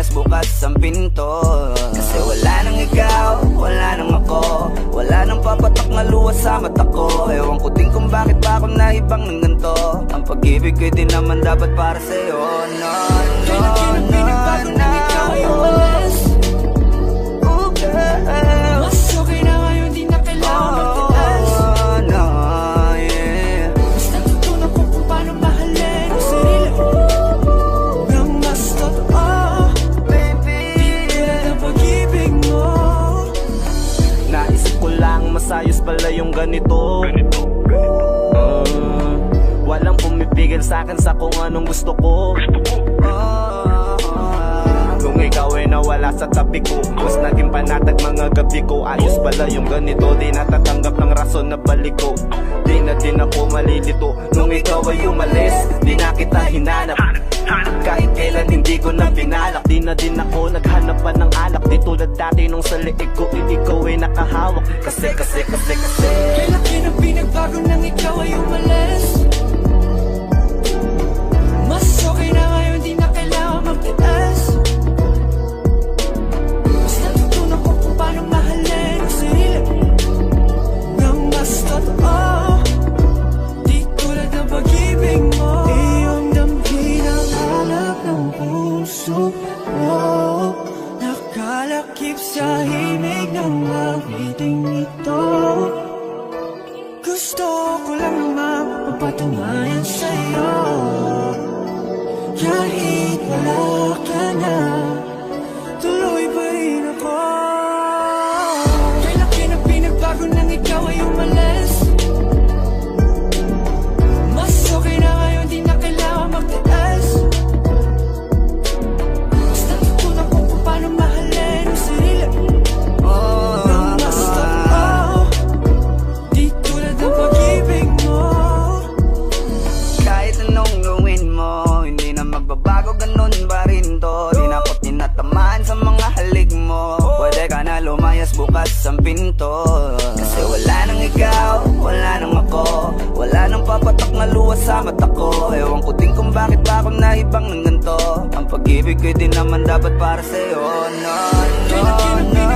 lumayas bukas ang pinto. Kasi wala nang ikaw, wala nang ako, wala nang papatak na luha sa mata ko. Ewan ko din kung bakit pa ako naibang ng ganito. Ang pag-ibig ko din naman dapat para sa'yo. No, no, no, no, ikaw ay umalis. Mas okay na ngayon, di na kailangan magtiis. No, yeah. Mas natutunan ko kung paano mahalin ang sarili nang mas totoo, baby. Di tulad ang pag-ibig mo. Naisip ko lang, masayos pala yung ganito. Walang pumipigil sa'kin sa kung anong gusto ko. Kung ikaw ay nawala sa tabi ko, mas naging panatag mga gabi ko. Ayos pala yung ganito, di natatanggap ng rason na balik ko. Di na din ako malilito nung ikaw ay umalis. Di na kita hinanap, kahit kailan hindi ko na pinalak. Di na din ako naghanap pa ng alak. Di tulad dati nung sa liig ko, ikaw ay nakahawak. Kasi kailan kinang pinagbago nang ikaw ay umalis. Mas okay na ngayon, di na kailangan magtiis. Mas natutunan ko kung paano mahalin ang sarili nang mas totoo. Di tulad ng pag-ibig mo. Iyong damhin ang hanap ng puso mo. Nakalakip sa himig ng awiting ito. Gusto ko lang naman mapatunayan sa'yo. Kahit wala ka na, tuloy pa rin ako. Kailan kinang pinagbago nang ikaw ay umalis. Mas okay na ngayon, di na kailangan magtiis. Mas natutunan ko kung paano mahalin ang sarili nang mas totoo. Di tulad ng pag-ibig mo. Kahit anong gawin mo, hindi na magbabago, ganun pa rin to. Di na ako tinatamaan sa mga halik mo. Pwede ka na lumayas bukas ang pinto. Kasi wala nang ikaw, wala nang ako, wala nang papatak na luha sa mata ko. Ewan ko din kung bakit pa ako naibang ng ganito. Ang pag-ibig ko din naman dapat para sa'yo. No, no, no.